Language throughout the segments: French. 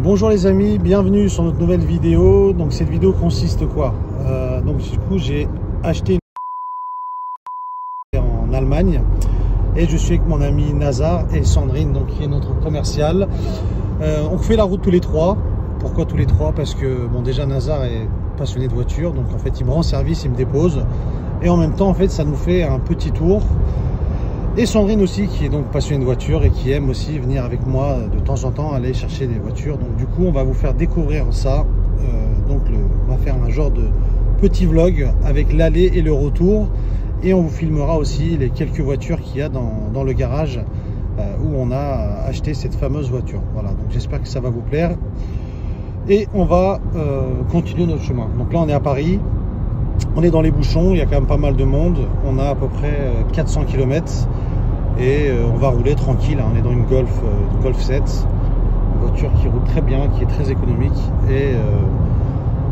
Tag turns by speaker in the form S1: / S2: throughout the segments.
S1: Bonjour les amis, bienvenue sur notre nouvelle vidéo. Donc cette vidéo consiste quoi? Donc du coup j'ai acheté en Allemagne et je suis avec mon ami Nazar et Sandrine, donc qui est notre commercial. On fait la route tous les trois. Pourquoi tous les trois? Parce que bon, déjà Nazar est passionné de voiture, donc en fait il me rend service, il me dépose et en même temps en fait ça nous fait un petit tour. Et Sandrine aussi qui est donc passionnée de voiture et qui aime aussi venir avec moi de temps en temps aller chercher des voitures. Donc du coup on va vous faire découvrir ça. On va faire un genre de petit vlog avec l'aller et le retour. Et on vous filmera aussi les quelques voitures qu'il y a dans le garage où on a acheté cette fameuse voiture. Voilà, donc j'espère que ça va vous plaire. Et on va continuer notre chemin. Donc là on est à Paris. On est dans les bouchons, il y a quand même pas mal de monde. On a à peu près 400 km et on va rouler tranquille. On est dans une Golf 7, une voiture qui roule très bien, qui est très économique.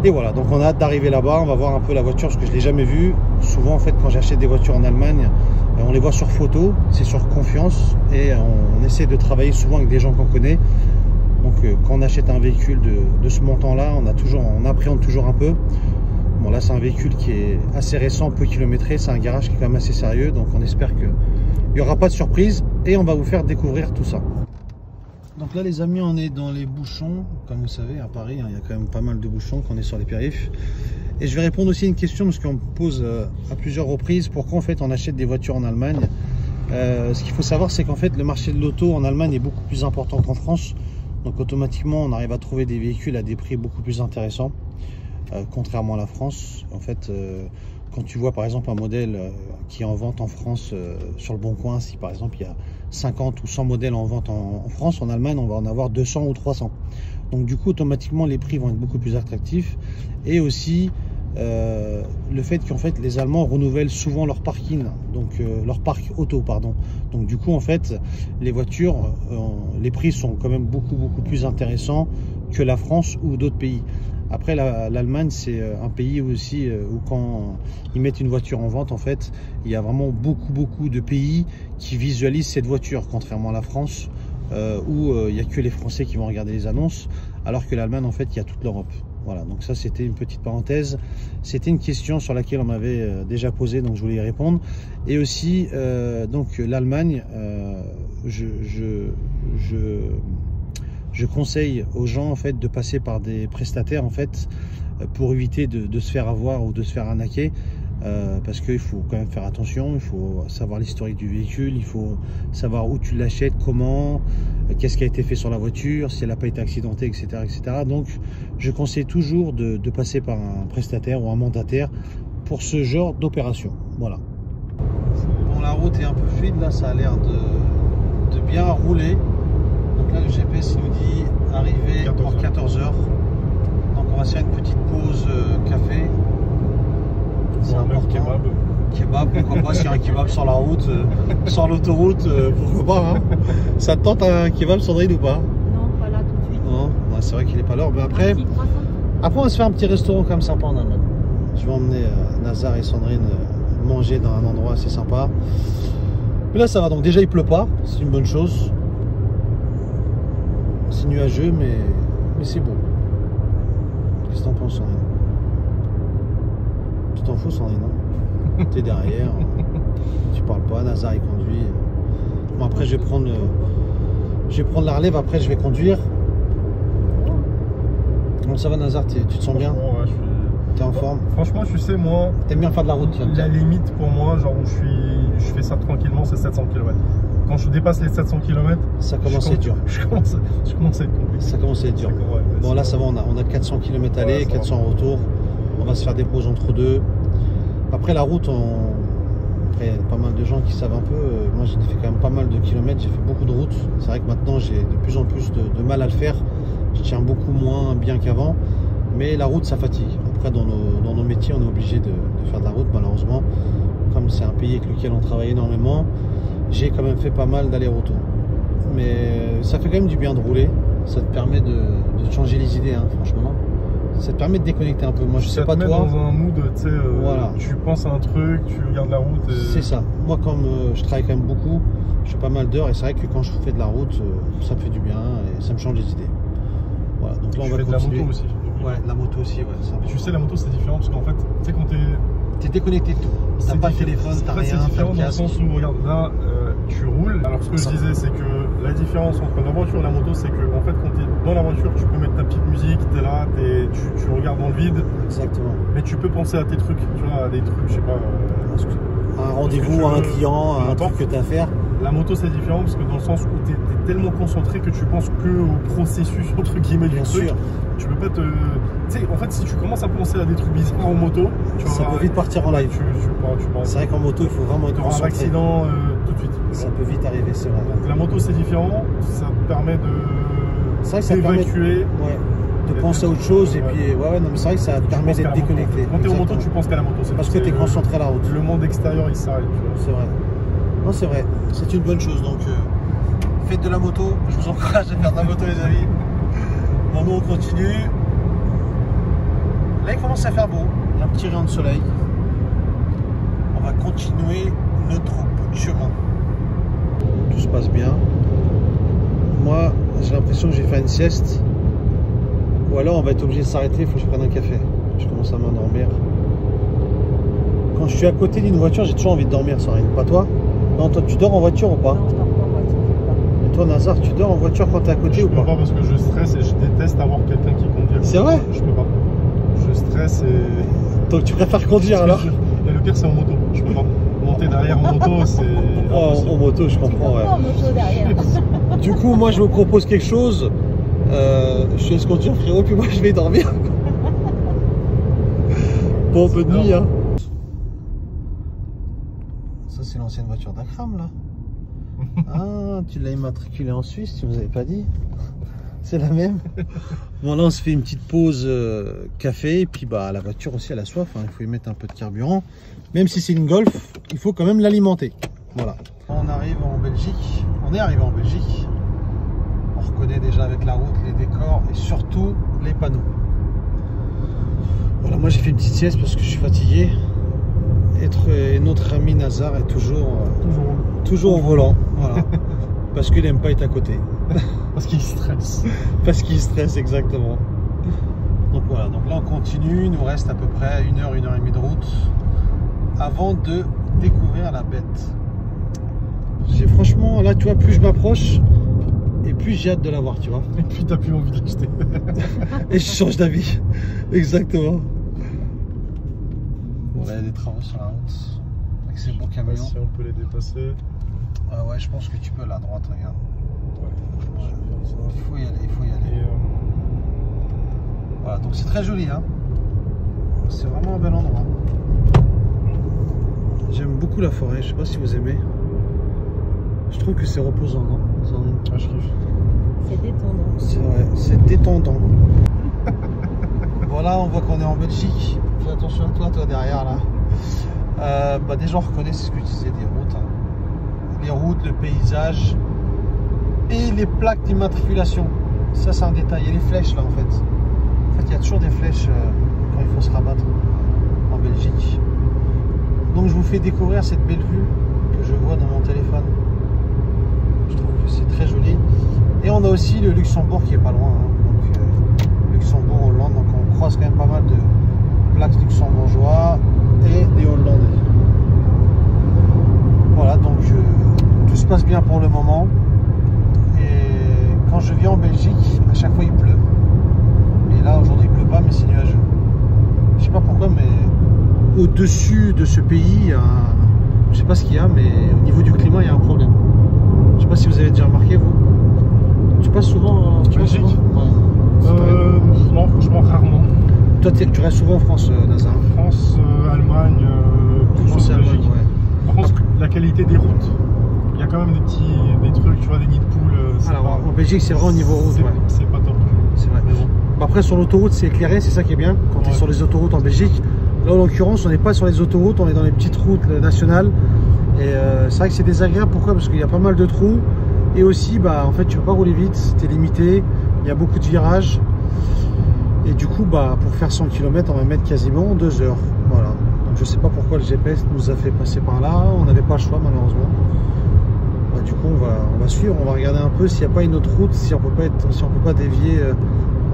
S1: Et voilà, donc on a hâte d'arriver là-bas. On va voir un peu la voiture parce que je ne l'ai jamais vue. Souvent, en fait, quand j'achète des voitures en Allemagne, on les voit sur photo, c'est sur confiance et on essaie de travailler souvent avec des gens qu'on connaît. Donc quand on achète un véhicule de ce montant-là, on appréhende toujours un peu. Bon là c'est un véhicule qui est assez récent, peu kilométré, c'est un garage qui est quand même assez sérieux, donc on espère qu'il n'y aura pas de surprise et on va vous faire découvrir tout ça. Donc là les amis, on est dans les bouchons, comme vous savez à Paris, il y a quand même pas mal de bouchons quand on est sur les périphes. Et je vais répondre aussi à une question parce qu'on me pose à plusieurs reprises pourquoi en fait on achète des voitures en Allemagne. Ce qu'il faut savoir c'est qu'en fait le marché de l'auto en Allemagne est beaucoup plus important qu'en France, donc automatiquement on arrive à trouver des véhicules à des prix beaucoup plus intéressants. Contrairement à la France, en fait, quand tu vois par exemple un modèle qui est en vente en France sur le Bon Coin, si par exemple il y a 50 ou 100 modèles en vente en France, en Allemagne on va en avoir 200 ou 300. Donc du coup automatiquement les prix vont être beaucoup plus attractifs. Et aussi le fait qu'en fait les Allemands renouvellent souvent leur parking, donc leur parc auto pardon. Donc du coup en fait les voitures, les prix sont quand même beaucoup plus intéressants que la France ou d'autres pays. Après l'Allemagne c'est un pays aussi où quand ils mettent une voiture en vente en fait il y a vraiment beaucoup de pays qui visualisent cette voiture, contrairement à la France où il n'y a que les Français qui vont regarder les annonces, alors que l'Allemagne en fait il y a toute l'Europe. Voilà, donc ça c'était une petite parenthèse, c'était une question sur laquelle on m'avait déjà posé, donc je voulais y répondre. Et aussi donc l'Allemagne, je conseille aux gens en fait de passer par des prestataires en fait pour éviter de se faire avoir ou de se faire arnaquer, parce qu'il faut quand même faire attention, il faut savoir l'historique du véhicule, il faut savoir où tu l'achètes, comment, qu'est-ce qui a été fait sur la voiture, si elle n'a pas été accidentée, etc. Donc je conseille toujours de passer par un prestataire ou un mandataire pour ce genre d'opération. Voilà. Bon, la route est un peu fluide là, ça a l'air de bien rouler. Donc là le GPS nous dit arriver pour 14 h. Donc on va faire une petite pause café. C'est important. Kebab, pourquoi pas, s'il y a un kebab sur la route, sur l'autoroute, pourquoi pas hein. Ça te tente un kebab Sandrine ou pas?
S2: Non, pas là tout de suite.
S1: Non, c'est vrai qu'il n'est pas l'heure. Mais après on va se faire un petit restaurant comme sympa en Allemagne. Je vais emmener Nazar et Sandrine manger dans un endroit assez sympa. Mais là ça va, donc déjà il pleut pas, c'est une bonne chose. C'est nuageux mais c'est beau. Qu'est-ce que t'en penses Sandrine? Tu t'en fous Sandrine, non? T'es derrière, tu parles pas, Nazar il conduit. Bon après je vais prendre la relève, après je vais conduire. Bon ça va Nazar, tu te sens bien?
S3: Ouais,
S1: t'es en forme?
S3: Franchement tu sais moi,
S1: t'aimes bien faire de la route?
S3: La limite pour moi, genre où je fais ça tranquillement, c'est 700 km. Quand je dépasse les 700 km,
S1: ça commence à être dur.
S3: Je commence à être compliqué.
S1: Ça commence à être dur.
S3: Ouais,
S1: bon là ça va, on a 400 km aller, ouais, 400 retour. On va se faire des pauses entre deux. Après la route, après il y a pas mal de gens qui savent un peu. Moi j'ai fait quand même pas mal de kilomètres, j'ai fait beaucoup de routes. C'est vrai que maintenant j'ai de plus en plus de mal à le faire. Je tiens beaucoup moins bien qu'avant. Mais la route ça fatigue. Après dans nos métiers on est obligé de faire de la route malheureusement. Comme c'est un pays avec lequel on travaille énormément, j'ai quand même fait pas mal d'allers-retours. Mais ça fait quand même du bien de rouler. Ça te permet de changer les idées hein, franchement. Ça te permet de déconnecter un peu. Moi je sais pas toi.
S3: Dans un mood, tu sais,
S1: voilà.
S3: Tu penses à un truc, tu regardes la route.
S1: C'est ça. Moi comme je travaille quand même beaucoup, je fais pas mal d'heures et c'est vrai que quand je fais de la route, ça me fait du bien et ça me change les idées. Voilà, donc là on va
S3: de la
S1: continuer.
S3: moto aussi.
S1: Ouais, la moto aussi, ouais.
S3: Tu sais, la moto c'est différent parce qu'en fait, tu sais, quand
S1: t'es déconnecté de tout. T'as pas de téléphone, t'as rien.
S3: C'est différent dans le
S1: casque.
S3: sens où, regarde, là, tu roules. Alors, ce que je disais, c'est que la différence entre la voiture et la moto, c'est que, en fait, quand tu es dans la voiture, tu peux mettre ta petite musique, tu es là, tu regardes dans le vide.
S1: Exactement.
S3: Mais tu peux penser à tes trucs, tu vois, à des trucs, je sais pas.
S1: Un rendez-vous, à un client, à un truc que tu as à faire.
S3: La moto, c'est différent parce que dans le sens où tu es tellement concentré que tu penses que au processus, entre guillemets, du truc. Tu peux pas te. Tu sais, en fait, si tu commences à penser à des trucs bizarres en moto,
S1: ça peut vite partir en live.
S3: C'est
S1: vrai qu'en moto, il faut vraiment être concentré.
S3: Un accident tout de suite.
S1: Ça peut vite arriver, c'est vrai.
S3: Donc la moto, c'est différent. Ça te permet
S1: d'évacuer. Ouais. De penser à autre chose et puis ouais non mais c'est vrai que ça te permet d'être déconnecté.
S3: Quand tu es en moto, tu penses qu'à la moto.
S1: Parce que tu es concentré à la route.
S3: Le monde extérieur il s'arrête.
S1: C'est vrai. Non c'est vrai. C'est une bonne chose donc faites de la moto. Je vous encourage à faire de la moto les amis. Bon nous on continue. Là il commence à faire beau. Un petit rayon de soleil. On va continuer notre bout de chemin. Tout se passe bien. Moi j'ai l'impression que j'ai fait une sieste. Ou alors on va être obligé de s'arrêter, il faut que je prenne un café. Je commence à m'endormir. Quand je suis à côté d'une voiture, j'ai toujours envie de dormir, Sandrine. Pas toi? Non, toi tu dors en voiture ou pas?
S2: Non, je dors pas en voiture.
S1: Et toi Nazar, tu dors en voiture quand tu es à côté ou pas?
S3: Je peux pas parce que je stresse et je déteste avoir quelqu'un qui conduit.
S1: C'est vrai?
S3: Je peux pas. Je stresse et...
S1: Donc tu préfères conduire alors?
S3: Et le pire c'est en moto. Je peux pas. Monter derrière en moto, c'est...
S1: Oh, en moto, je comprends. Ouais.
S2: En moto derrière.
S1: Du coup, moi je vous propose quelque chose. Je te laisse conduire frérot, puis moi je vais dormir. Bon, bonne nuit hein. Ça c'est l'ancienne voiture d'Akram là. Ah, tu l'as immatriculée en Suisse, tu nous avais pas dit. C'est la même. Bon là on se fait une petite pause café, et puis bah la voiture aussi elle a soif, hein. Il faut y mettre un peu de carburant. Même si c'est une Golf, il faut quand même l'alimenter. Voilà. On arrive en Belgique, on est arrivé en Belgique. On reconnaît déjà avec la route, les décors et surtout les panneaux. Voilà, moi j'ai fait une petite sieste parce que je suis fatigué. Et notre ami Nazar est toujours au volant. Voilà. Parce qu'il n'aime pas être à côté.
S3: Parce qu'il stresse.
S1: Parce qu'il stresse, exactement. Donc voilà, donc là on continue. Il nous reste à peu près 1 heure, 1 heure et demie de route avant de découvrir la bête. Franchement, là tu vois, plus je m'approche, et plus j'ai hâte de la voir, tu vois.
S3: Et puis t'as plus envie de l'acheter.
S1: Et je change d'avis. Exactement. Bon, là il y a des travaux sur la route. Avec ces beaux camions.
S3: Si on peut les dépasser.
S1: Ah ouais, je pense que tu peux là à droite, regarde.
S3: Ouais.
S1: Il faut y aller, il faut y aller. Voilà, donc c'est très joli, hein. C'est vraiment un bel endroit. J'aime beaucoup la forêt, je sais pas si vous aimez. Je trouve que c'est reposant, non?
S3: Ah, je kiffe.
S2: C'est détendant.
S1: C'est vrai, c'est détendant. Voilà, on voit qu'on est en Belgique. Fais attention à toi, derrière là. Bah des gens reconnaissent ce que tu disais des routes. Hein. Les routes, le paysage et les plaques d'immatriculation. Ça c'est un détail. Et les flèches là en fait. En fait, il y a toujours des flèches quand il faut se rabattre en Belgique. Donc je vous fais découvrir cette belle vue que je vois dans mon téléphone. Je trouve que c'est très joli. Et on a aussi le Luxembourg qui est pas loin. Hein. Donc Luxembourg, Hollande. Donc on croise quand même pas mal de plaques luxembourgeois et des Hollandais. Voilà, donc tout se passe bien pour le moment. Et quand je viens en Belgique, à chaque fois il pleut. Et là aujourd'hui il pleut pas, mais c'est nuageux. Je sais pas pourquoi, mais au-dessus de ce pays, je sais pas ce qu'il y a, mais au niveau du climat il y a un problème. Je sais pas si vous avez déjà remarqué vous. Tu passes souvent
S3: tu passes souvent non, franchement rarement.
S1: Toi tu restes souvent en France, Nazar?
S3: France, Allemagne,
S1: France et Allemagne, ouais.
S3: Par contre, la qualité des routes, il y a quand même des trucs, tu vois, des nids de poules.
S1: Alors en Belgique c'est vraiment au niveau route, ouais.
S3: C'est pas top.
S1: C'est vrai.
S3: Mais bon.
S1: Après sur l'autoroute c'est éclairé, c'est ça qui est bien quand tu es sur les autoroutes en Belgique. Là en l'occurrence on n'est pas sur les autoroutes, on est dans les petites routes nationales. Et c'est vrai que c'est désagréable, pourquoi? Parce qu'il y a pas mal de trous. Et aussi bah en fait tu peux pas rouler vite, tu es limité, il y a beaucoup de virages. Et du coup bah pour faire 100 km on va mettre quasiment 2 heures. Voilà. Donc je sais pas pourquoi le GPS nous a fait passer par là, on n'avait pas le choix malheureusement. Bah, du coup on va suivre, on va regarder un peu s'il n'y a pas une autre route, si on peut pas dévier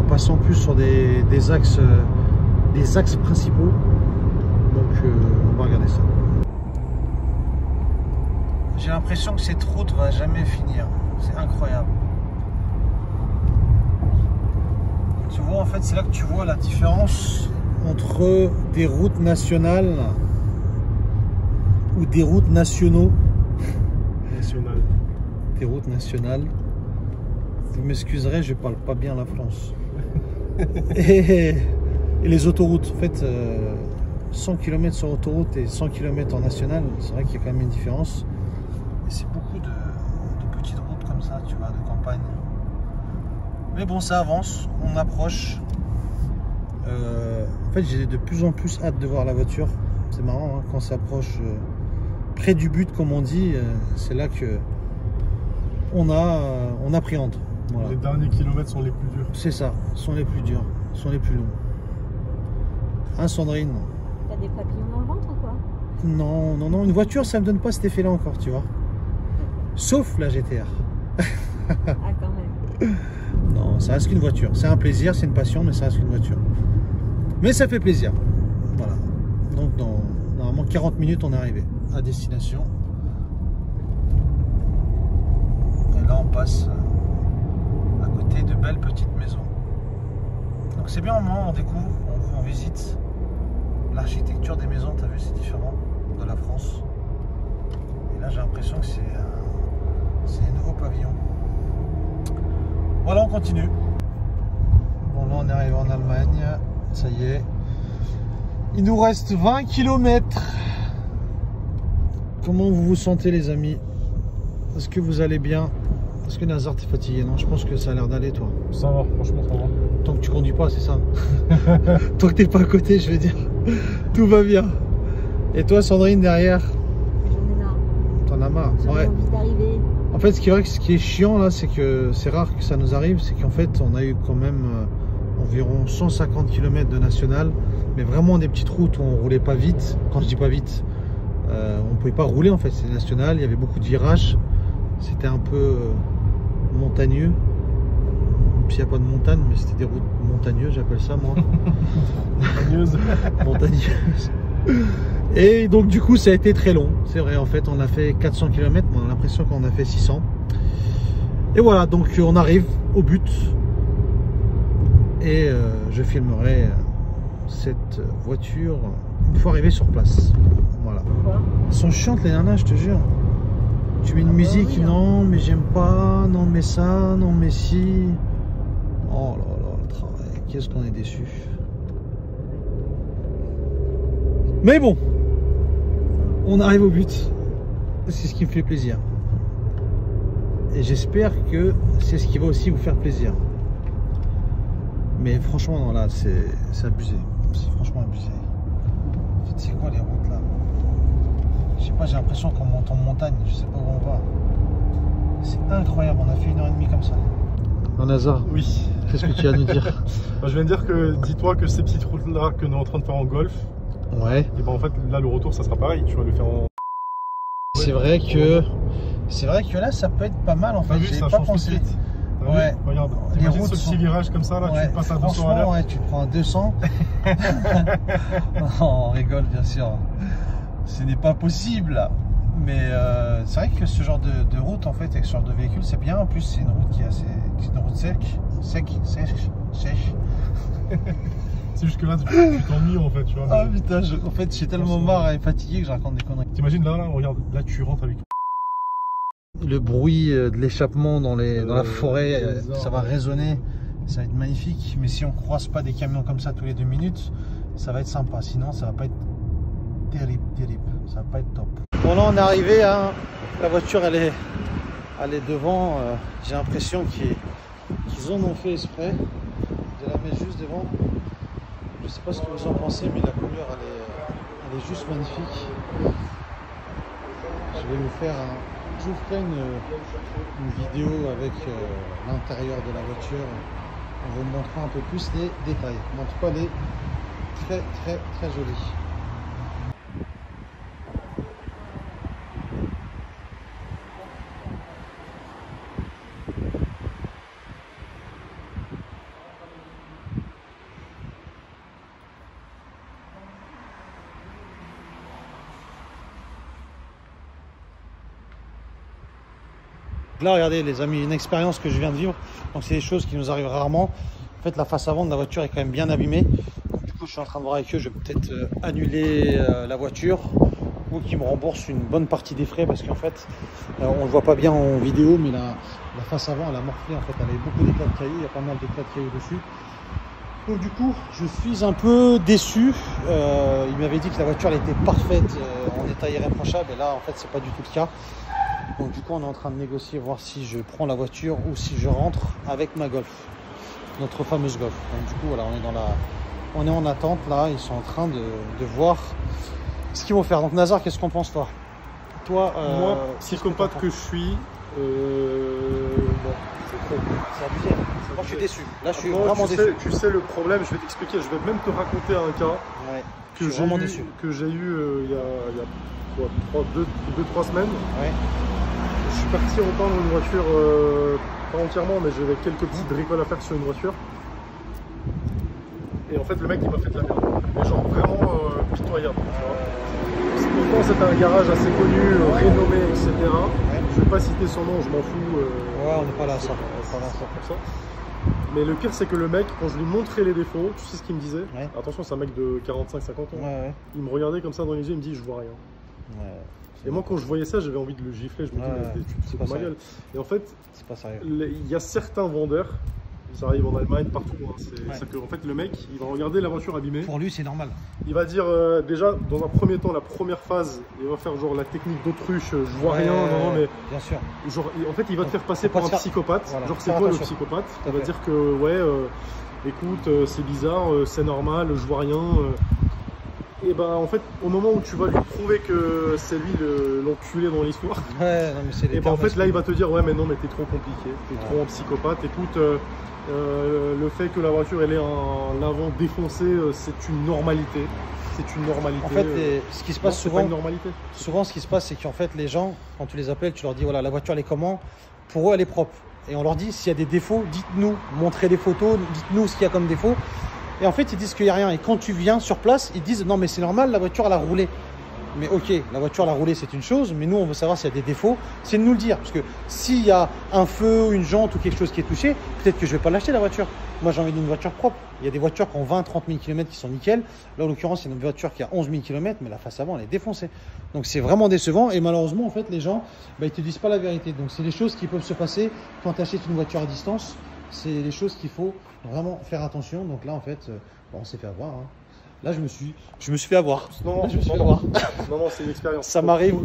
S1: en passant plus sur des axes principaux. Donc on va regarder ça. J'ai l'impression que cette route va jamais finir. C'est incroyable. Tu vois, en fait, c'est là que tu vois la différence entre des routes nationales ou des routes nationaux. Des routes nationales. Vous m'excuserez, je parle pas bien la France. et les autoroutes, en fait, 100 km sur autoroute et 100 km en national, c'est vrai qu'il y a quand même une différence. Et c'est beaucoup de petites routes comme ça, tu vois, de campagne. Mais bon, ça avance, on approche. En fait, j'ai de plus en plus hâte de voir la voiture. C'est marrant, hein, quand ça approche près du but, comme on dit, c'est là que on appréhende. Voilà.
S3: Les derniers kilomètres sont les plus durs.
S1: C'est ça, sont les plus durs, sont les plus longs. Hein, Sandrine?
S2: T'as des papillons dans le ventre ou quoi?
S1: Non, non, non, une voiture, ça me donne pas cet effet-là encore, tu vois. Sauf la GTR.
S2: Ah, quand même.
S1: Non, ça reste qu'une voiture. C'est un plaisir, c'est une passion, mais ça reste qu'une voiture. Mais ça fait plaisir. Voilà. Donc, dans normalement 40 minutes, on est arrivé à destination. Et là, on passe à côté de belles petites maisons. Donc, c'est bien, au moment où on découvre, on visite l'architecture des maisons. Tu as vu, c'est différent de la France. Et là, j'ai l'impression que c'est un nouveau pavillon. Voilà, on continue. Bon, là, on est arrivé en Allemagne. Ça y est. Il nous reste 20 km. Comment vous vous sentez, les amis? Est-ce que vous allez bien? Est-ce que Nazar, t'es fatigué? Non, je pense que ça a l'air d'aller, toi.
S3: Ça va, franchement, ça va.
S1: Tant que tu conduis pas, c'est ça. Tant que t'es pas à côté, je veux dire. Tout va bien. Et toi, Sandrine, derrière?
S2: J'en ai marre.
S1: T'en as marre?
S2: J'ai
S1: Ouais.
S2: envie d'arriver.
S1: En fait, ce qui est chiant là, c'est que c'est rare que ça nous arrive, c'est qu'en fait, on a eu quand même environ 150 km de national, mais vraiment des petites routes où on roulait pas vite. Quand je dis pas vite, on pouvait pas rouler en fait, c'est national, il y avait beaucoup de virages, c'était un peu montagneux. Puis il n'y a pas de montagne, mais c'était des routes montagneuses, j'appelle ça moi.
S3: Montagneuse.
S1: Montagneuse. Et donc du coup ça a été très long, c'est vrai, en fait on a fait 400 km, mais on a l'impression qu'on a fait 600. Et voilà, donc on arrive au but. Et je filmerai cette voiture une fois arrivé sur place. Voilà.
S2: Pourquoi?
S1: Elles sont chiantes les nanas, je te jure. Tu mets une musique,
S2: oui, hein.
S1: non mais j'aime pas, non mais ça, non mais si. Oh là là, le travail, qu'est-ce qu'on est déçus. Mais bon, on arrive au but. C'est ce qui me fait plaisir. Et j'espère que c'est ce qui va aussi vous faire plaisir. Mais franchement, non, là, c'est abusé. C'est franchement abusé. En fait, c'est quoi les routes là? Je sais pas, j'ai l'impression qu'on monte en montagne. Je sais pas où on va. C'est incroyable, on a fait 1h30 comme ça. Non, Nazar,
S3: Oui.
S1: qu'est-ce que tu as à nous dire?
S3: Bah, je viens de dire que, dis-toi que ces petites routes là que nous sommes en train de faire en golf,
S1: Ouais.
S3: et ben en fait là le retour ça sera pareil, tu vas le faire en.
S1: C'est vrai que là, ça peut être pas mal en fait.
S3: J'ai
S1: J'ai pas pensé. Ouais.
S3: Regarde,
S1: Les
S3: imagine
S1: routes
S3: ce
S1: sont-
S3: petit virage comme ça, là,
S1: Ouais,
S3: tu passes à 200 à l'heure.
S1: franchement, ouais, tu prends un 200. Non, on rigole, bien sûr. Ce n'est pas possible. Mais c'est vrai que ce genre de route, en fait, avec ce genre de véhicule, c'est bien. En plus, c'est une route qui est assez, c'est une route sèche. Sèche.
S3: C'est juste que là, tu t'ennuies en fait, tu vois.
S1: Ah putain, en fait, j'ai tellement marre et fatigué que je raconte des conneries.
S3: T'imagines là, regarde, là tu rentres avec.
S1: Le bruit de l'échappement dans la forêt,
S3: les
S1: ça va
S3: arbres.
S1: résonner, ça va être magnifique. Mais si on croise pas des camions comme ça tous les 2 minutes, ça va être sympa. Sinon, ça va pas être terrible. Ça va pas être top. Bon, là, on est arrivé. Hein. La voiture, elle est devant. J'ai l'impression qu'ils en ont fait exprès de la mettre juste devant. Je sais pas ce que vous en pensez, mais la couleur, elle est juste magnifique. Je vais je vous ferai une vidéo avec l'intérieur de la voiture en vous montrant un peu plus les détails. En tout cas, elle est très jolie. Donc là, regardez les amis, une expérience que je viens de vivre. Donc c'est des choses qui nous arrivent rarement. En fait, la face avant de la voiture est quand même bien abîmée. Donc, du coup, je suis en train de voir avec eux, je vais peut-être annuler la voiture ou qu'ils me remboursent une bonne partie des frais parce qu'en fait, on ne le voit pas bien en vidéo, mais la face avant, elle a morflé. En fait, elle avait beaucoup d'éclats de cailloux, il y a pas mal d'éclats de cailloux dessus. Donc du coup, je suis un peu déçu. Il m'avait dit que la voiture elle était parfaite, en état irréprochable, et là, en fait, c'est pas du tout le cas. Donc du coup, on est en train de négocier, voir si je prends la voiture ou si je rentre avec ma Golf, notre fameuse Golf. Donc du coup, voilà, on est en attente là. Ils sont en train de voir ce qu'ils vont faire. Donc Nazar, qu'est-ce qu'on pense toi? Toi,
S3: moi, psychopathe que je suis, bon, c'est trop.
S1: C'est abusé. Moi, je suis déçu. Là, je suis
S3: Maintenant,
S1: vraiment déçu.
S3: Tu sais le problème. Je vais t'expliquer. Je vais même te raconter un cas
S1: Ouais.
S3: que j'ai eu il y a quoi, 2-3 semaines.
S1: Ouais.
S3: Je suis parti repeindre une voiture, pas entièrement, mais j'avais quelques petites bricoles à faire sur une voiture. Et en fait, le mec, il m'a fait de la merde. Mais genre vraiment pitoyable. Pourtant, c'était un garage assez connu, rénommé, etc.
S1: Ouais.
S3: Je vais pas citer son nom, je m'en fous.
S1: Ouais, on n'est pas là à ça.
S3: C'est pas pour ça. Mais le pire, c'est que le mec, quand je lui montrais les défauts, tu sais ce qu'il me disait?
S1: Ouais.
S3: Attention, c'est un mec de 45-50 ans.
S1: Ouais.
S3: Il me regardait comme ça dans les yeux, il me dit, je vois rien.
S1: Ouais.
S3: Et moi, quand je voyais ça, j'avais envie de le gifler. Je me dis, mais tu te fous de ma gueule. Et en fait,
S1: c'est pas sérieux.
S3: il y a certains vendeurs, ça arrive en Allemagne, partout. Hein, c'est que en fait, le mec, il va regarder la voiture abîmée.
S1: Pour lui, c'est normal.
S3: Il va dire, déjà, dans un premier temps, la première phase, il va faire genre la technique d'autruche, je vois rien, non, mais.
S1: Bien sûr.
S3: Genre, en fait, il va te faire passer pour un psychopathe.
S1: Voilà.
S3: Genre, c'est toi le psychopathe. Il va dire que, ouais, écoute, c'est bizarre, c'est normal, je vois rien. Et ben en fait, au moment où tu vas lui prouver que c'est lui l'enculé dans l'histoire,
S1: ouais, non, mais c'est
S3: et ben en fait là il va te dire ouais mais non mais t'es trop compliqué, t'es trop un psychopathe. Écoute, le fait que la voiture elle ait un avant défoncé, c'est une normalité. C'est une normalité.
S1: En fait, ce qui se passe souvent,
S3: pas une normalité.
S1: Souvent, ce qui se passe, c'est qu'en fait, les gens, quand tu les appelles, tu leur dis voilà, la voiture elle est comment? Pour eux, elle est propre. Et on leur dit s'il y a des défauts, dites-nous, montrez les photos, dites-nous ce qu'il y a comme défaut. Et en fait, ils disent qu'il n'y a rien. Et quand tu viens sur place, ils disent non, mais c'est normal, la voiture, elle a roulé. Mais ok, la voiture, elle a roulé, c'est une chose. Mais nous, on veut savoir s'il y a des défauts. C'est de nous le dire. Parce que s'il y a un feu, une jante ou quelque chose qui est touché, peut-être que je ne vais pas l'acheter, la voiture. Moi, j'ai envie d'une voiture propre. Il y a des voitures qui ont 20-30 000 km qui sont nickel. Là, en l'occurrence, c'est une voiture qui a 11 000 km, mais la face avant, elle est défoncée. Donc, c'est vraiment décevant. Et malheureusement, en fait, les gens, ils ne te disent pas la vérité. Donc, c'est des choses qui peuvent se passer quand tu achètes une voiture à distance. C'est des choses qu'il faut vraiment faire attention. Donc là, en fait, on s'est fait avoir. Hein. Là, je me suis fait avoir.
S3: Non,
S1: là, je me suis fait avoir.
S3: Non, c'est une expérience.
S1: Ça m'arrive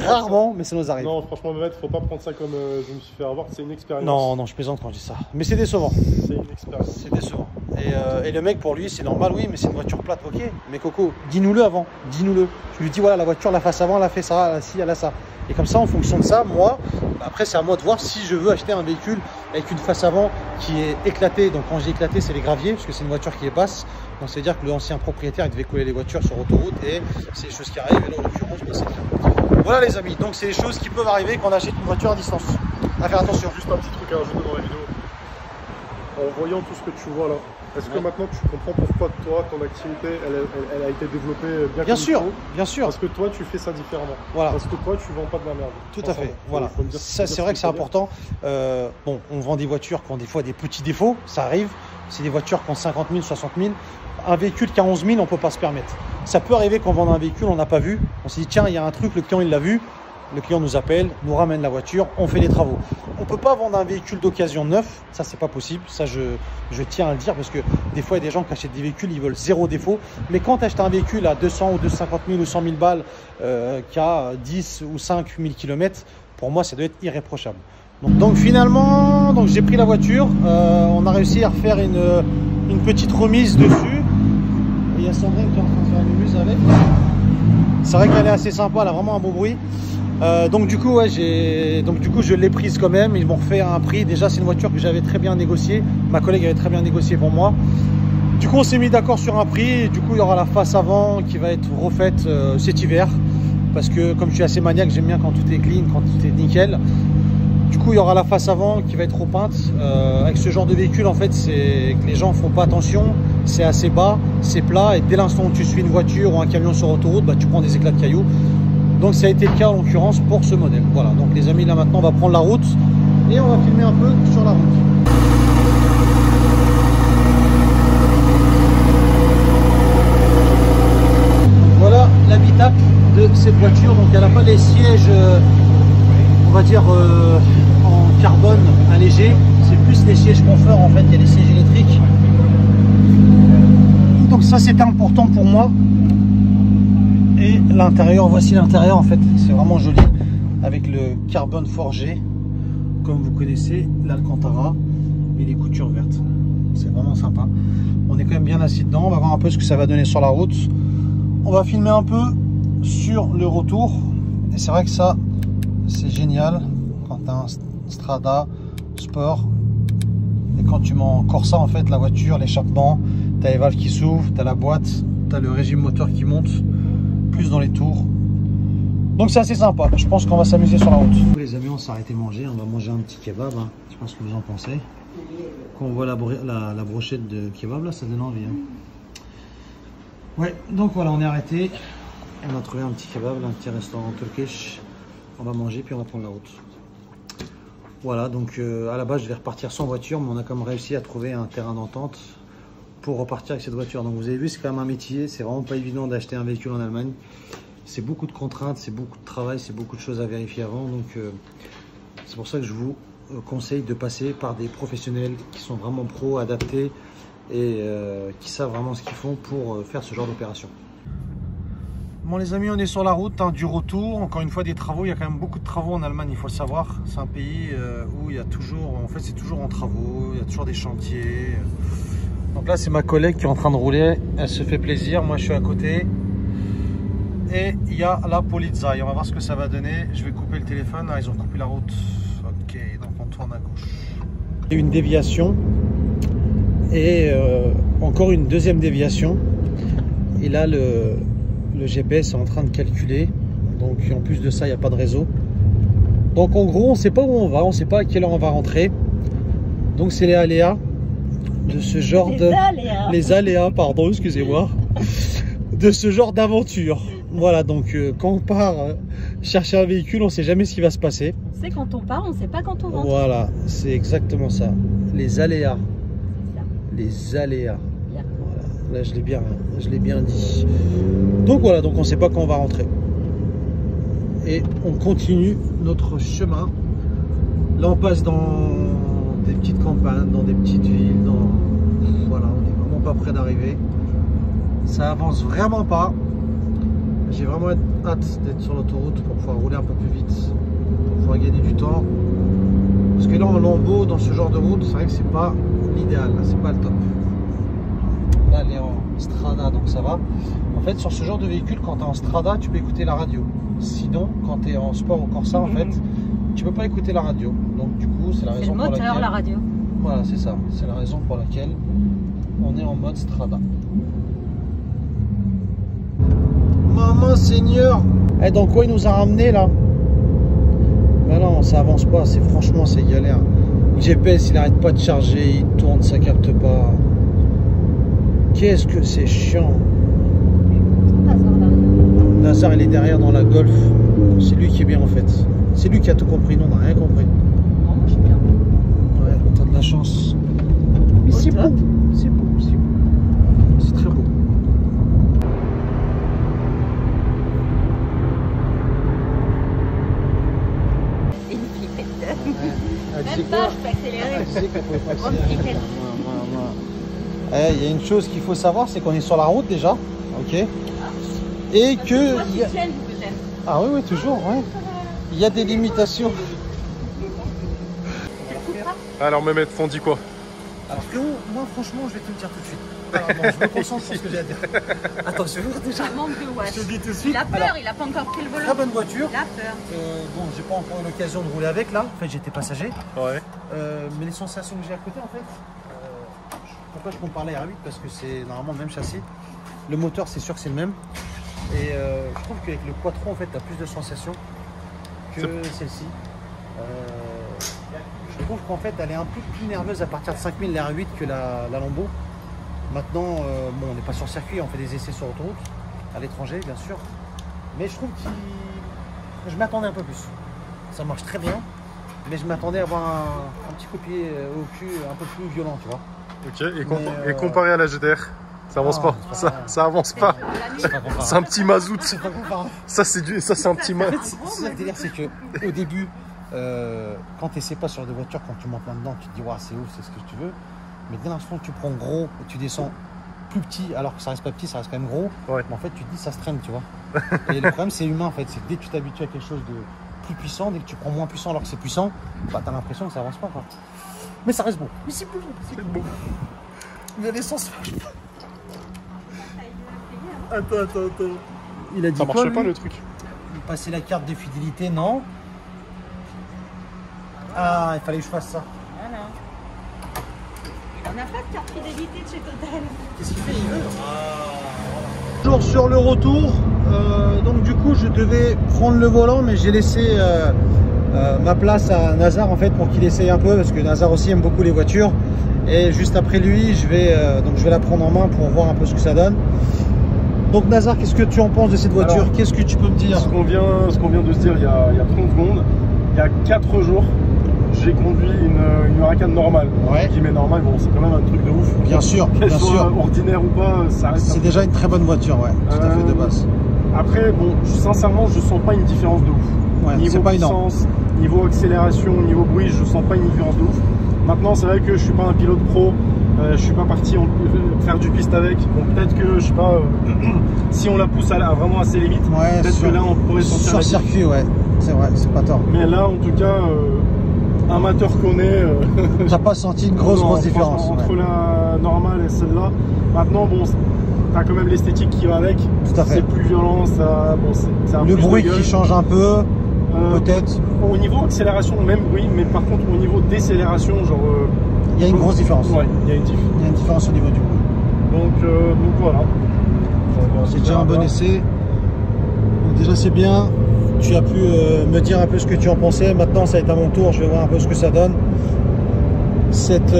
S1: rarement, mais ça nous arrive.
S3: Non, franchement, Mehmet, faut pas prendre ça comme je me suis fait avoir. C'est une expérience.
S1: Non, je plaisante quand je dis ça. Mais c'est décevant.
S3: C'est une expérience.
S1: C'est décevant. Et le mec, pour lui, c'est normal, oui, mais c'est une voiture plate, ok. Mais Coco, dis-nous-le avant. Dis-nous-le. Je lui dis, voilà, la voiture, la face avant, elle a fait ça, elle a ci, elle a ça. Et comme ça, en fonction de ça, moi, après, c'est à moi de voir si je veux acheter un véhicule avec une face avant qui est éclatée. Donc, quand j'ai éclaté, c'est les graviers, parce que c'est une voiture qui est basse. Donc, c'est-à-dire que l'ancien propriétaire, il devait couler les voitures sur autoroute et c'est des choses qui arrivent. Et là, en l'occurrence, c'est le cas. Voilà, les amis. Donc, c'est des choses qui peuvent arriver quand on achète une voiture à distance. À faire attention.
S3: Juste un petit truc à rajouter dans la vidéo. En voyant tout ce que tu vois là, est-ce que maintenant tu comprends pourquoi toi, ton activité, elle a été développée bien
S1: sûr,
S3: comme il faut?
S1: Bien sûr.
S3: Parce que toi, tu fais ça différemment.
S1: Voilà.
S3: Parce que toi, tu vends pas de la merde.
S1: Tout à fait. Voilà. Ça, c'est vrai que c'est important. Bon, on vend des voitures qui ont des fois des petits défauts. Ça arrive. C'est des voitures qui ont 50 000, 60 000. Un véhicule qui a 11 000, on ne peut pas se permettre. Ça peut arriver qu'on vende un véhicule, on n'a pas vu. On s'est dit, tiens, il y a un truc, le client, il l'a vu. Le client nous appelle, nous ramène la voiture, on fait les travaux. On ne peut pas vendre un véhicule d'occasion neuf, ça c'est pas possible, ça je tiens à le dire parce que des fois il y a des gens qui achètent des véhicules, ils veulent zéro défaut. Mais quand tu achètes un véhicule à 200 ou 250 000 ou 100 000 balles qui a 10 ou 5 000 km, pour moi ça doit être irréprochable. Donc finalement, j'ai pris la voiture, on a réussi à refaire une petite remise dessus. Il y a Sandrine qui est en train de faire une remise avec. C'est vrai qu'elle est assez sympa, elle a vraiment un beau bruit. Donc du coup, je l'ai prise quand même. Ils m'ont refait un prix. Déjà, c'est une voiture que j'avais très bien négociée. Ma collègue avait très bien négocié pour moi. Du coup, on s'est mis d'accord sur un prix. Et du coup, il y aura la face avant qui va être refaite cet hiver. Parce que comme je suis assez maniaque, j'aime bien quand tout est clean, quand tout est nickel. Du coup, il y aura la face avant qui va être repeinte. Avec ce genre de véhicule, en fait, c'est que les gens font pas attention. C'est assez bas, c'est plat. Et dès l'instant où tu suis une voiture ou un camion sur autoroute, tu prends des éclats de cailloux. Donc ça a été le cas en l'occurrence pour ce modèle. Voilà, donc les amis, là maintenant on va prendre la route. et on va filmer un peu sur la route. Voilà l'habitacle de cette voiture. Donc elle n'a pas les sièges, on va dire en carbone allégé. C'est plus les sièges confort en fait. Il y a les sièges électriques. Donc ça c'était important pour moi. Et l'intérieur, voici l'intérieur en fait. C'est vraiment joli avec le carbone forgé, comme vous connaissez l'Alcantara et les coutures vertes. C'est vraiment sympa. On est quand même bien assis dedans. On va voir un peu ce que ça va donner sur la route. On va filmer un peu sur le retour. Et c'est vrai que ça, c'est génial quand tu as un Strada Sport. Et quand tu mets en Corsa, en fait, la voiture, l'échappement, tu as les valves qui s'ouvrent, tu as la boîte, tu as le régime moteur qui monte, plus dans les tours. Donc c'est assez sympa. Je pense qu'on va s'amuser sur la route. Les amis, on s'est arrêté manger. On va manger un petit kebab. Hein. Je pense que vous en pensez. Quand on voit la brochette de kebab, là, ça donne envie. Hein. Ouais, donc voilà, on est arrêté. On a trouvé un petit kebab, un petit restaurant turkish. On va manger puis on va prendre la route. Voilà, donc à la base je vais repartir sans voiture, mais on a quand même réussi à trouver un terrain d'entente pour repartir avec cette voiture. Donc vous avez vu, c'est quand même un métier, c'est vraiment pas évident d'acheter un véhicule en Allemagne. C'est beaucoup de contraintes, c'est beaucoup de travail, c'est beaucoup de choses à vérifier avant. Donc c'est pour ça que je vous conseille de passer par des professionnels qui sont vraiment pros, adaptés et qui savent vraiment ce qu'ils font pour faire ce genre d'opération. Bon les amis, on est sur la route du retour. Encore une fois des travaux, il y a quand même beaucoup de travaux en Allemagne, il faut le savoir. C'est un pays où il y a toujours, en fait c'est toujours en travaux, il y a toujours des chantiers. Donc là c'est ma collègue qui est en train de rouler, elle se fait plaisir, moi je suis à côté. Et il y a la Polizei, on va voir ce que ça va donner. Je vais couper le téléphone, ils ont coupé la route. Ok, donc on tourne à gauche. Il y a une déviation et encore une deuxième déviation. Et là le GPS est en train de calculer. Donc en plus de ça, il n'y a pas de réseau. Donc en gros, on ne sait pas où on va, on ne sait pas à quelle heure on va rentrer. Donc c'est les aléas de ce genre les aléas, pardon, excusez-moi, de ce genre d'aventure. Voilà, donc quand on part chercher un véhicule, on ne sait jamais ce qui va se passer.
S2: On sait quand on part, on ne sait pas quand on rentre.
S1: Voilà, c'est exactement ça. Les aléas. Les aléas. Voilà. Là, je l'ai bien dit. Donc voilà, donc on ne sait pas quand on va rentrer. Et on continue notre chemin. Là, on passe dans des petites campagnes, dans des petites villes. Voilà, on n'est vraiment pas près d'arriver. Ça avance vraiment pas. J'ai vraiment hâte d'être sur l'autoroute pour pouvoir rouler un peu plus vite, pour pouvoir gagner du temps. Parce que là en lambeau, dans ce genre de route, c'est vrai que c'est pas l'idéal, c'est pas le top. Là elle est en Strada, donc ça va. En fait sur ce genre de véhicule, quand tu es en Strada, tu peux écouter la radio. Sinon, quand tu es en Sport ou Corsa, en fait, tu peux pas écouter la radio. Donc du coup, c'est la raison pour laquelle...
S2: C'est le moteur, la radio.
S1: Voilà, c'est ça. C'est la raison pour laquelle on est en mode Strada. Maman Seigneur. Et dans quoi il nous a ramené là? Ben non, ça avance pas, franchement c'est galère. Le GPS il arrête pas de charger, il tourne, ça capte pas. Qu'est-ce que c'est chiant. Nazar il est derrière dans la Golf. C'est lui qui est bien en fait. C'est lui qui a tout compris, nous on n'a rien compris.
S2: Non, moi je suis bien.
S1: Ouais, t'as de la chance. Mais c'est beau, c'est beau, c'est beau. C'est très beau.
S2: Même pas, je peux accélérer.
S1: Il y a une chose qu'il faut savoir, c'est qu'on est sur la route déjà, ok, et que... Ah oui, oui, toujours, ouais. Il y a des limitations.
S3: Alors Mehmet, on dit quoi?
S1: Alors frérot, moi franchement, je vais te le dire tout de suite. Alors, bon, je me concentre sur ce que j'ai à dire. Attends, je vais voir déjà.
S2: Ça manque de watch.
S1: Je te dis tout de suite.
S2: Il a peur,
S1: alors,
S2: il a pas encore pris le volant.
S1: Très bonne voiture.
S2: Il a peur.
S1: Bon, j'ai pas encore eu l'occasion de rouler avec là. En fait, j'étais passager.
S3: Ouais.
S1: Mais les sensations que j'ai à côté, en fait, pourquoi je compare la R8? Parce que c'est normalement le même châssis. Le moteur, c'est sûr que c'est le même. Et je trouve qu'avec le Quattro, en fait, tu as plus de sensations que celle-ci. Je trouve qu'en fait, elle est un peu plus nerveuse à partir de 5000 la R8 que la Lambo. Maintenant, bon, on n'est pas sur circuit, on fait des essais sur autoroute, à l'étranger, bien sûr. Mais je trouve que je m'attendais un peu plus. Ça marche très bien, mais je m'attendais à avoir un petit coup de pied au cul un peu plus violent, tu vois.
S3: Ok, et comparé à la GTR, ça avance pas. Ça avance pas. C'est un petit mazout. Ça c'est un petit mazout.
S1: C'est ça le délire, c'est que au début, quand tu essaies pas sur des voitures, quand tu montes là-dedans, tu te dis ouais, c'est ouf, c'est ce que tu veux. Mais dès l'instant que tu prends gros et tu descends plus petit, alors que ça reste pas petit, ça reste quand même gros. Ouais. Mais en fait, tu te dis ça se traîne, tu vois. Et le problème, c'est humain en fait. C'est que dès que tu t'habitues à quelque chose de plus puissant, dès que tu prends moins puissant alors que c'est puissant, bah t'as l'impression que ça avance pas, quoi. Mais ça reste bon. Mais c'est bon. C'est bon. Mais l'essence marche pas. Attends. Il a dit
S3: ça
S1: quoi,
S3: marche pas le truc.
S1: Passer la carte de fidélité, non. Ah, il fallait que je fasse ça.
S2: Voilà. On n'a pas de carte fidélité de chez Total.
S1: Qu'est-ce qu'il fait? Il veut. Toujours sur le retour. Donc du coup, je devais prendre le volant, mais j'ai laissé ma place à Nazar en fait pour qu'il essaye un peu, parce que Nazar aussi aime beaucoup les voitures. Et juste après lui, je vais la prendre en main pour voir un peu ce que ça donne. Donc Nazar, qu'est-ce que tu en penses de cette voiture? Qu'est-ce que tu peux me dire?
S3: Ce qu'on vient de se dire il y a 30 secondes, il y a 4 jours, j'ai conduit une Huracan normale.
S1: Ouais.
S3: Qui met normale, bon, c'est quand même un truc de ouf.
S1: Bien sûr,
S3: qu'elle soit ordinaire ou pas, ça reste.
S1: C'est déjà une très bonne voiture, ouais, tout à fait de base.
S3: Après, bon, sincèrement, je sens pas une différence de ouf.
S1: Ouais,
S3: niveau
S1: pas
S3: puissance, niveau accélération, niveau bruit, je sens pas une différence de ouf. Maintenant, c'est vrai que je suis pas un pilote pro. Je suis pas parti faire du piste avec. Bon, peut-être que, je sais pas, si on la pousse à vraiment à ses limites,
S1: ouais,
S3: peut-être que là on pourrait sentir
S1: sur circuit, ouais, c'est vrai, c'est pas tort.
S3: Mais là, en tout cas, amateur qu'on est,
S1: t'as pas senti une grosse différence
S3: entre la normale et celle-là. Maintenant, bon, t'as quand même l'esthétique qui va avec.
S1: Tout à fait.
S3: C'est plus violent, ça, bon, c'est un
S1: le bruit qui change un peu, peut-être.
S3: Au niveau accélération, même bruit, mais par contre au niveau décélération, genre.
S1: Il y a une grosse différence.
S3: Ouais, il y a une
S1: différence au niveau du bruit.
S3: Donc voilà.
S1: C'est déjà un bon essai. Donc déjà c'est bien. Tu as pu me dire un peu ce que tu en pensais. Maintenant ça va être à mon tour. Je vais voir un peu ce que ça donne. Cette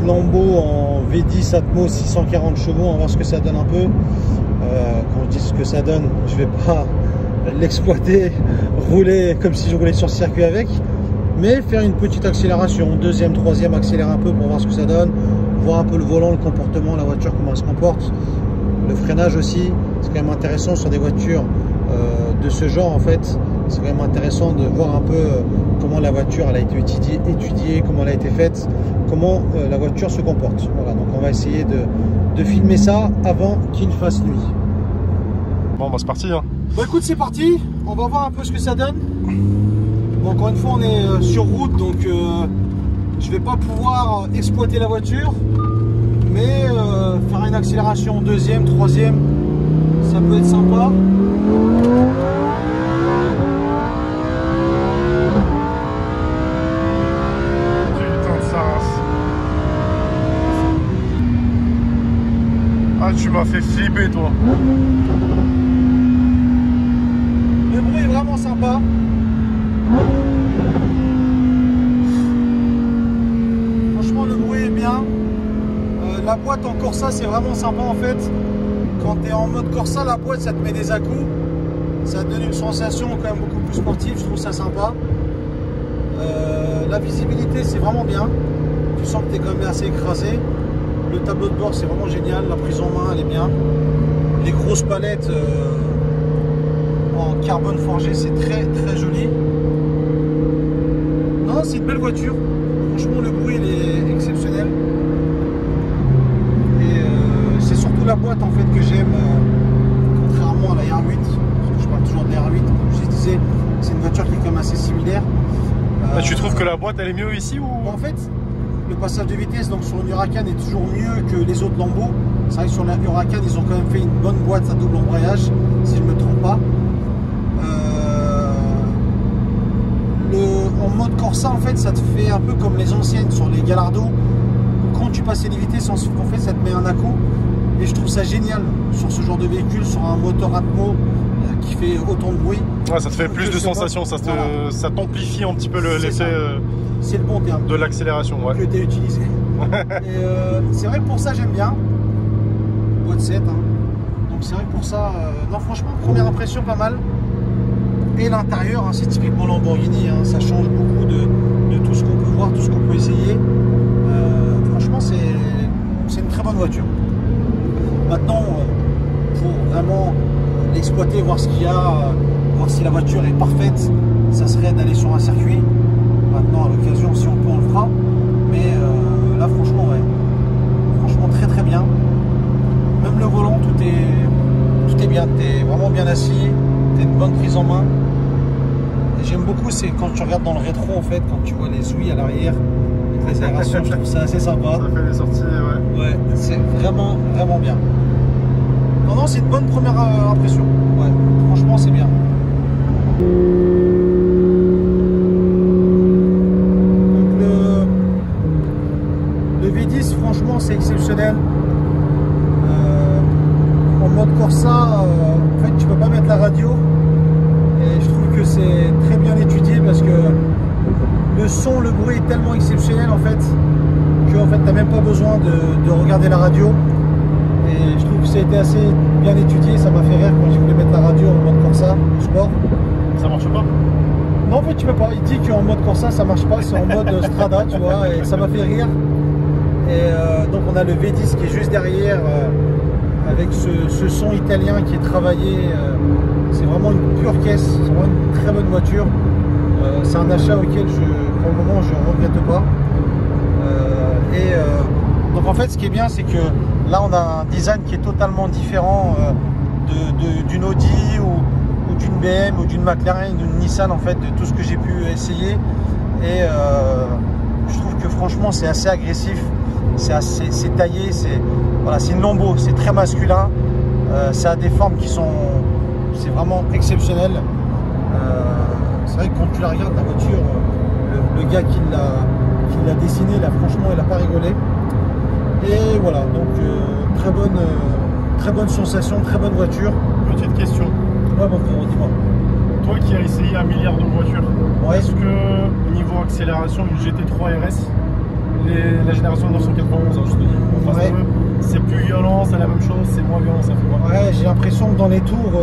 S1: Lambo en V10 Atmo 640 chevaux. On va voir ce que ça donne un peu. Quand je dis ce que ça donne, je vais pas l'exploiter, rouler comme si je roulais sur circuit avec. Mais faire une petite accélération, deuxième, troisième, accélérer un peu pour voir ce que ça donne, voir un peu le volant, le comportement, la voiture, comment elle se comporte, le freinage aussi, c'est quand même intéressant sur des voitures de ce genre en fait, c'est quand même intéressant de voir un peu comment la voiture elle a été étudiée, comment elle a été faite, comment la voiture se comporte. Voilà, donc on va essayer de filmer ça avant qu'il fasse nuit.
S3: Bon bah c'est parti hein.
S1: Bon écoute c'est parti, on va voir un peu ce que ça donne. Bon, encore une fois on est sur route donc je vais pas pouvoir exploiter la voiture, mais faire une accélération deuxième, troisième, ça peut être sympa.
S3: Putain de sa race. Ah tu m'as fait flipper toi.
S1: Le bruit est vraiment sympa. Franchement le bruit est bien. La boîte en Corsa c'est vraiment sympa en fait. Quand tu es en mode Corsa, la boîte ça te met des à-coups. Ça te donne une sensation quand même beaucoup plus sportive, je trouve ça sympa. La visibilité c'est vraiment bien. Tu sens que tu es quand même assez écrasé. Le tableau de bord c'est vraiment génial. La prise en main elle est bien. Les grosses palettes en carbone forgé c'est très joli. Non, c'est une belle voiture. Franchement, le bruit il est exceptionnel. Et c'est surtout la boîte en fait que j'aime, contrairement à la R8. Parce que je parle toujours de la R8. Comme je disais, c'est une voiture qui est quand même assez similaire.
S3: Tu trouves que la boîte elle est mieux ici ou?
S1: En fait, le passage de vitesse donc sur une Huracan est toujours mieux que les autres Lambo. C'est vrai que sur la Huracan, ils ont quand même fait une bonne boîte à double embrayage, si je ne me trompe pas. En mode Corsa en fait ça te fait un peu comme les anciennes sur les Gallardo, quand tu passes les vitesses en fait ça te met un à-coup, et je trouve ça génial sur ce genre de véhicule, sur un moteur Atmo qui fait autant de bruit.
S3: Ouais, ça te fait plus de sensations, ça t'amplifie un petit peu l'effet
S1: c'est le bon terme
S3: de l'accélération
S1: que tu as utilisé. C'est vrai que pour ça j'aime bien boîte 7 hein. Donc c'est vrai que pour ça non franchement première impression pas mal. Et l'intérieur, hein, c'est typiquement Lamborghini, hein, ça change beaucoup de tout ce qu'on peut voir, tout ce qu'on peut essayer. Franchement, c'est une très bonne voiture. Maintenant, pour vraiment l'exploiter, voir ce qu'il y a, voir si la voiture est parfaite, ça serait d'aller sur un circuit. Maintenant, à l'occasion, si on peut, on le fera. Mais là, franchement, ouais. Franchement, très très bien. Même le volant, tout est bien. Tu es vraiment bien assis. Tu as une bonne prise en main. Et j'aime beaucoup, c'est quand tu regardes dans le rétro, en fait, quand tu vois les ouïes à l'arrière, les aérations, je trouve ça assez sympa.
S3: Ça fait des sorties, ouais.
S1: Ouais, c'est vraiment, vraiment bien. Non, non, c'est une bonne première impression. Ouais, franchement, c'est bien. Le V10, franchement, c'est exceptionnel. En mode Corsa, en fait, tu peux pas mettre la radio. Et je trouve que c'est très bien étudié parce que le son, le bruit est tellement exceptionnel en fait que en fait, tu n'as même pas besoin de regarder la radio. Et je trouve que ça a été assez bien étudié. Ça m'a fait rire quand j'ai voulu mettre la radio en mode Corsa sport.
S3: Ça marche pas?
S1: Non, en fait, tu peux pas. Il dit qu'en mode Corsa, ça marche pas. C'est en mode Strada, tu vois. Et ça m'a fait rire. Et donc, on a le V10 qui est juste derrière avec ce son italien qui est travaillé. C'est vraiment une pure caisse. C'est vraiment une très bonne voiture. C'est un achat auquel, pour le moment, je ne regrette pas. Donc, en fait, ce qui est bien, c'est que là, on a un design qui est totalement différent d'une Audi ou d'une BM ou d'une McLaren, d'une Nissan, en fait, de tout ce que j'ai pu essayer. Et je trouve que franchement, c'est assez agressif. C'est taillé, voilà, c'est une Lambo, c'est très masculin. Ça a des formes qui sont... C'est vraiment exceptionnel. C'est vrai que quand tu la regardes, la voiture, le gars qui l'a dessinée, là, franchement, il n'a pas rigolé. Et voilà, donc très bonne sensation, très bonne voiture.
S3: Petite question.
S1: Ouais, mon frère, dis-moi.
S3: Toi qui as essayé 1 milliard de voitures,
S1: ouais.
S3: Est-ce que niveau accélération, une GT3 RS, la génération 991, hein, je te dis, ouais. C'est plus violent, c'est la même chose, c'est moins violent, ça fait quoi? Ouais,
S1: j'ai l'impression que dans les tours,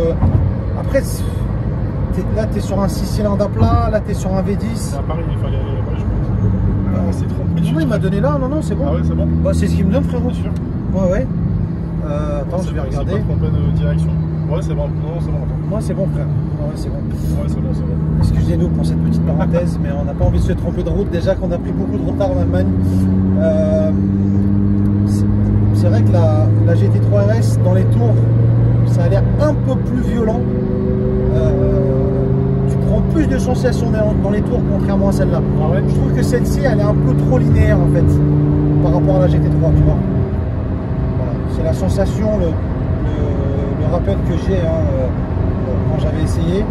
S1: après, là tu es sur un 6 cylindres à plat, là tu es sur un V10.
S3: C'est à Paris, il fallait aller là-bas, je pense. C'est trop petit.
S1: Oui, il m'a donné là, non, c'est bon.
S3: Ah ouais, c'est bon.
S1: Bah, c'est ce qu'il me donne, frérot.
S3: Sûr.
S1: Ouais. Attends, je vais regarder.
S3: C'est pas trompé de direction. Ouais, c'est bon. Non, c'est bon.
S1: Moi, c'est bon, frère. Ouais, c'est bon.
S3: Ouais, c'est bon.
S1: Excusez-nous pour cette petite parenthèse, mais on n'a pas envie de se tromper de route. Déjà qu'on a pris beaucoup de retard en Allemagne. C'est vrai que la GT3 RS, dans les tours, ça a l'air un peu plus violent. Tu prends plus de sensations dans les tours, contrairement à celle-là.
S3: Ah ouais.
S1: Je trouve que celle-ci, elle est un peu trop linéaire, en fait, par rapport à la GT3, tu vois. Voilà. C'est la sensation, le rappel que j'ai quand j'avais essayé.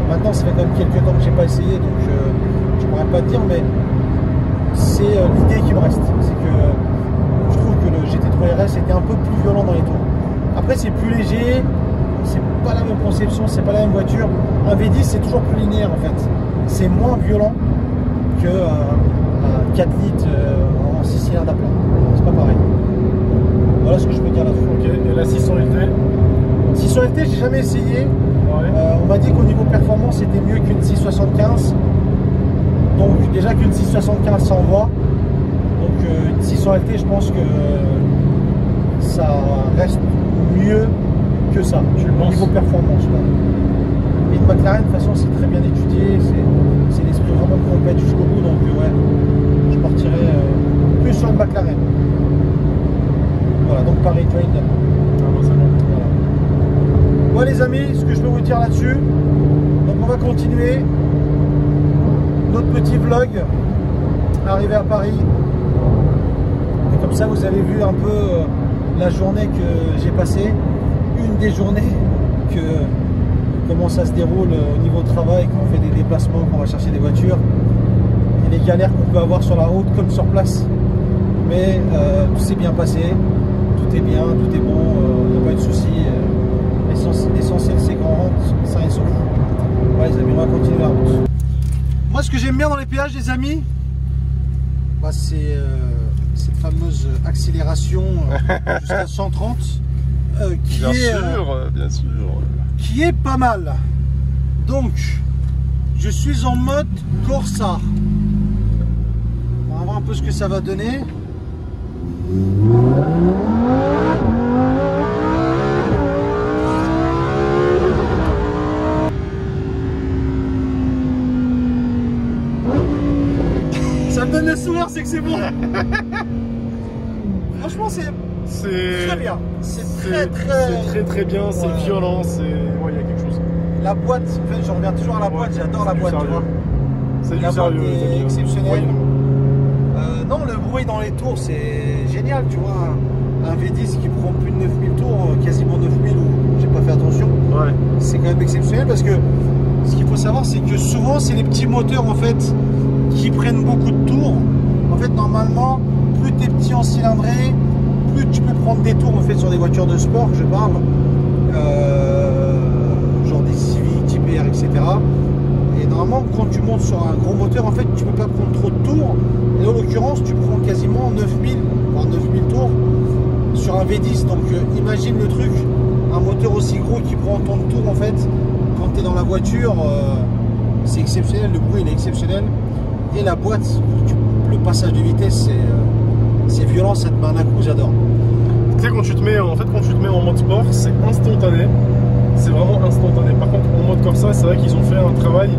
S1: Maintenant, ça fait quand même quelques temps que je n'ai pas essayé, donc je ne pourrais pas te dire, mais c'est l'idée qui me reste. C'est que je trouve que le GT3 RS était un peu plus violent dans les tours. Après, c'est plus léger, c'est pas la même conception, c'est pas la même voiture. Un V10, c'est toujours plus linéaire en fait. C'est moins violent que 4 litres en 6 cylindres à plat. C'est pas pareil. Voilà ce que je peux dire là-dessus.
S3: Ok, et la 600 LT
S1: 600 LT, j'ai jamais essayé.
S3: Ouais.
S1: On m'a dit qu'au niveau performance, c'était mieux qu'une 675. Donc déjà qu'une 675, ça envoie. Donc une 600 LT, je pense que ça reste mieux que ça, au niveau performance. Et une McLaren, de toute façon, c'est très bien étudié. C'est l'esprit vraiment complet jusqu'au bout. Donc ouais, je partirais plus sur une McLaren. Voilà, donc pareil, tu vois, il donne.
S3: Ah bah c'est bon.
S1: Voilà les amis, ce que je peux vous dire là-dessus. Donc on va continuer notre petit vlog arrivé à Paris. Et comme ça vous avez vu un peu la journée que j'ai passée. Une des journées comment ça se déroule au niveau de travail, quand on fait des déplacements, quand on va chercher des voitures. Et les galères qu'on peut avoir sur la route comme sur place. Mais tout s'est bien passé, tout est bien, tout est bon, il n'y a pas eu de soucis. L'essentiel c'est qu'on rentre sain et sauf. Ouais les amis, on va continuer la route. Moi ce que j'aime bien dans les péages les amis, bah, c'est cette fameuse accélération jusqu'à 130
S3: bien sûr.
S1: qui est pas mal. Donc, je suis en mode Corsa. On va voir un peu ce que ça va donner. Ça me donne le sourire, c'est que c'est bon. Franchement, c'est très bien. C'est
S3: très bien, c'est violent, c'est... Ouais, il y a quelque chose.
S1: La boîte, en fait, je reviens toujours à la boîte, j'adore la boîte, tu vois.
S3: C'est du
S1: La boîte
S3: sérieux,
S1: est exceptionnelle. Non, le bruit dans les tours, c'est génial, tu vois. Un V10 qui prend plus de 9000 tours, quasiment 9000, ou j'ai pas fait attention.
S3: Ouais.
S1: C'est quand même exceptionnel parce que ce qu'il faut savoir, c'est que souvent, c'est les petits moteurs, en fait, qui prennent beaucoup de tours. En fait, normalement, plus tu es petit en cylindrée, plus tu peux prendre des tours, en fait, sur des voitures de sport, je parle. Genre des Civic, Type R, etc. Et normalement, quand tu montes sur un gros moteur, en fait, tu peux pas prendre trop de tours. Et en l'occurrence, tu prends quasiment 9000, voire 9000 tours sur un V10. Donc, imagine le truc, un moteur aussi gros qui prend autant de tours, en fait, quand tu es dans la voiture, c'est exceptionnel. Le bruit, il est exceptionnel. Et la boîte, le passage de vitesse, c'est violent, ça te met un coup, j'adore.
S3: Tu sais, quand tu te mets en mode sport, c'est instantané. C'est vraiment instantané. Par contre, en mode Corsa, c'est vrai qu'ils ont fait un travail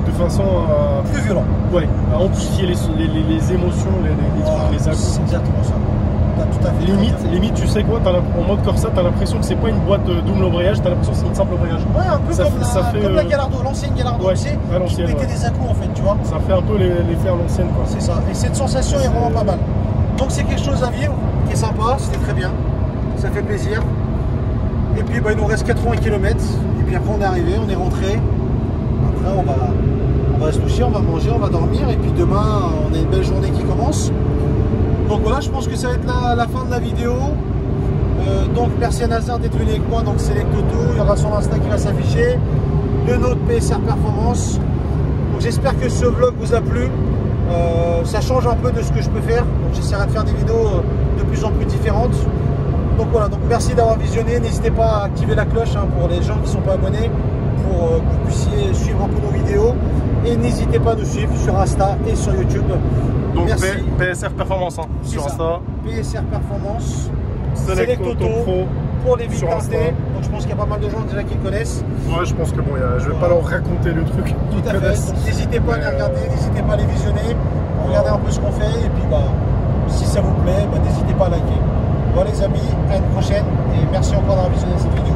S3: de façon à...
S1: Plus violent.
S3: Ouais, à amplifier les émotions, les trucs, les à-coups.
S1: C'est exactement ça. T'as tout à fait
S3: Limite, tu sais quoi, en mode Corsa, t'as l'impression que c'est pas une boîte double embrayage, t'as l'impression que c'est une simple embrayage.
S1: Ouais, un peu comme la Gallardo, l'ancienne Gallardo,
S3: ouais,
S1: tu sais, qui mettait des à-coups, en fait, tu vois.
S3: Ça fait un peu l'effet à l'ancienne, quoi.
S1: C'est ça, et cette sensation est vraiment pas mal. Donc c'est quelque chose à vivre, qui est sympa, c'était très bien, ça fait plaisir. Et puis bah, il nous reste 80 km, et puis après on est arrivé, on est rentré. Après on va se coucher, on va manger, on va dormir, et puis demain on a une belle journée qui commence. Donc voilà, je pense que ça va être la fin de la vidéo. Donc merci à Nazar d'être venu avec moi, donc Select Auto, il y aura son Insta qui va s'afficher, le nôtre PSR Performance. Donc j'espère que ce vlog vous a plu. Ça change un peu de ce que je peux faire, donc j'essaierai de faire des vidéos de plus en plus différentes. Donc voilà, donc merci d'avoir visionné, n'hésitez pas à activer la cloche pour les gens qui ne sont pas abonnés, pour que vous puissiez suivre un peu nos vidéos, et n'hésitez pas à nous suivre sur Insta et sur YouTube.
S3: Donc
S1: merci.
S3: PSR Performance sur Insta,
S1: PSR Performance,
S3: Select Auto Pro
S1: pour les vides
S3: sur Insta.
S1: teintés. Donc je pense qu'il y a pas mal de gens déjà qui le connaissent.
S3: Ouais, je pense que bon, je vais pas leur raconter le truc.
S1: Tout à fait. Donc n'hésitez pas à les regarder, n'hésitez pas à les visionner, regardez un peu ce qu'on fait, et puis bah si ça vous plaît, n'hésitez pas à liker. Bon les amis, à une prochaine, et merci encore d'avoir visionné cette vidéo.